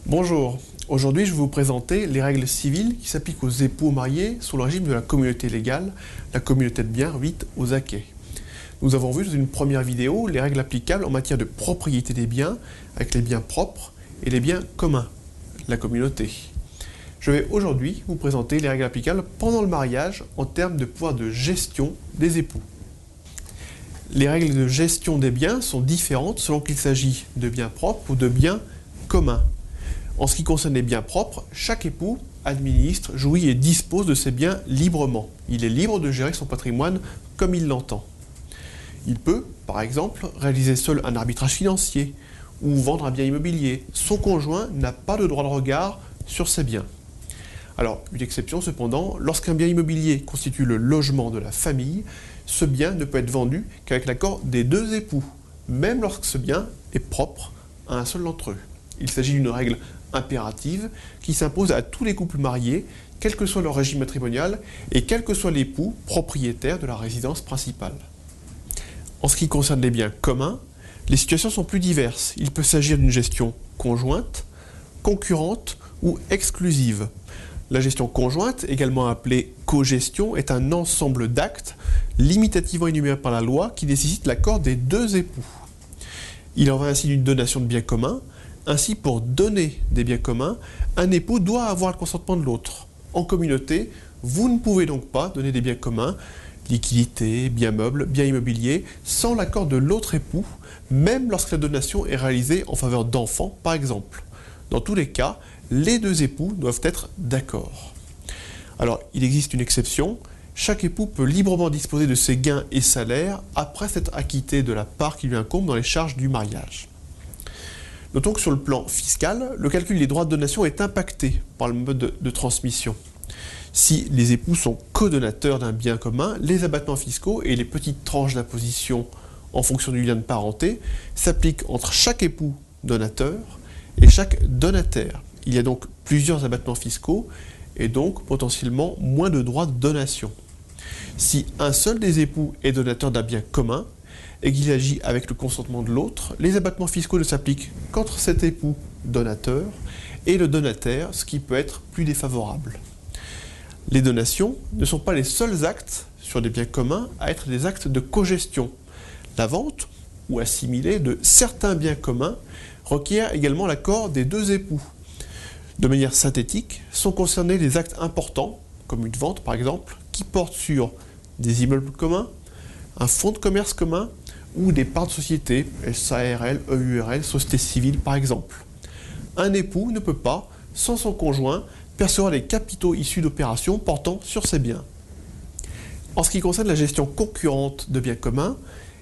Bonjour, aujourd'hui je vais vous présenter les règles civiles qui s'appliquent aux époux mariés sous le régime de la communauté légale, la communauté de biens, vite aux acquets. Nous avons vu dans une première vidéo les règles applicables en matière de propriété des biens avec les biens propres et les biens communs, la communauté. Je vais aujourd'hui vous présenter les règles applicables pendant le mariage en termes de pouvoir de gestion des époux. Les règles de gestion des biens sont différentes selon qu'il s'agit de biens propres ou de biens communs. En ce qui concerne les biens propres, chaque époux administre, jouit et dispose de ses biens librement. Il est libre de gérer son patrimoine comme il l'entend. Il peut, par exemple, réaliser seul un arbitrage financier ou vendre un bien immobilier. Son conjoint n'a pas de droit de regard sur ses biens. Alors, une exception cependant, lorsqu'un bien immobilier constitue le logement de la famille, ce bien ne peut être vendu qu'avec l'accord des deux époux, même lorsque ce bien est propre à un seul d'entre eux. Il s'agit d'une règle impérative qui s'impose à tous les couples mariés, quel que soit leur régime matrimonial et quel que soit l'époux propriétaire de la résidence principale. En ce qui concerne les biens communs, les situations sont plus diverses. Il peut s'agir d'une gestion conjointe, concurrente ou exclusive. La gestion conjointe, également appelée cogestion, est un ensemble d'actes limitativement énumérés par la loi qui nécessite l'accord des deux époux. Il en va ainsi d'une donation de biens communs. Ainsi, pour donner des biens communs, un époux doit avoir le consentement de l'autre. En communauté, vous ne pouvez donc pas donner des biens communs, liquidités, biens meubles, biens immobiliers, sans l'accord de l'autre époux, même lorsque la donation est réalisée en faveur d'enfants, par exemple. Dans tous les cas, les deux époux doivent être d'accord. Alors, il existe une exception. Chaque époux peut librement disposer de ses gains et salaires après s'être acquitté de la part qui lui incombe dans les charges du mariage. Notons que sur le plan fiscal, le calcul des droits de donation est impacté par le mode de transmission. Si les époux sont codonateurs d'un bien commun, les abattements fiscaux et les petites tranches d'imposition en fonction du lien de parenté s'appliquent entre chaque époux donateur et chaque donataire. Il y a donc plusieurs abattements fiscaux et donc potentiellement moins de droits de donation. Si un seul des époux est donateur d'un bien commun, et qu'il agit avec le consentement de l'autre, les abattements fiscaux ne s'appliquent qu'entre cet époux donateur et le donataire, ce qui peut être plus défavorable. Les donations ne sont pas les seuls actes sur des biens communs à être des actes de cogestion. La vente ou assimilée de certains biens communs requiert également l'accord des deux époux. De manière synthétique, sont concernés les actes importants, comme une vente par exemple, qui portent sur des immeubles communs, un fonds de commerce commun ou des parts de société, SARL, EURL, société civile par exemple. Un époux ne peut pas, sans son conjoint, percevoir les capitaux issus d'opérations portant sur ses biens. En ce qui concerne la gestion concurrente de biens communs,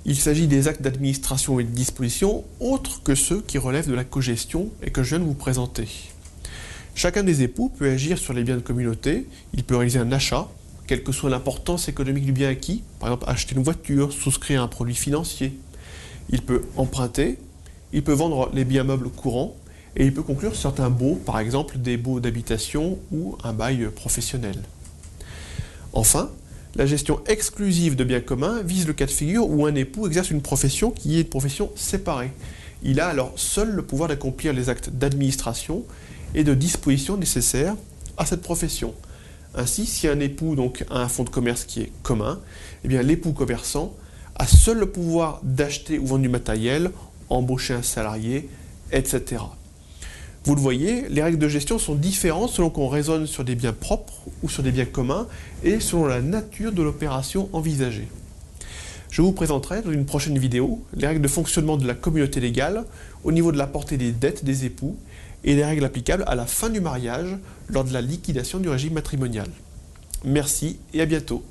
il s'agit des actes d'administration et de disposition autres que ceux qui relèvent de la cogestion et que je viens de vous présenter. Chacun des époux peut agir sur les biens de communauté, il peut réaliser un achat, quelle que soit l'importance économique du bien acquis, par exemple acheter une voiture, souscrire un produit financier. Il peut emprunter, il peut vendre les biens meubles courants et il peut conclure certains baux, par exemple des baux d'habitation ou un bail professionnel. Enfin, la gestion exclusive de biens communs vise le cas de figure où un époux exerce une profession qui est une profession séparée. Il a alors seul le pouvoir d'accomplir les actes d'administration et de disposition nécessaires à cette profession. Ainsi, si un époux donc, a un fonds de commerce qui est commun, eh bien, l'époux commerçant a seul le pouvoir d'acheter ou vendre du matériel, embaucher un salarié, etc. Vous le voyez, les règles de gestion sont différentes selon qu'on raisonne sur des biens propres ou sur des biens communs et selon la nature de l'opération envisagée. Je vous présenterai dans une prochaine vidéo les règles de fonctionnement de la communauté légale au niveau de la portée des dettes des époux et les règles applicables à la fin du mariage lors de la liquidation du régime matrimonial. Merci et à bientôt.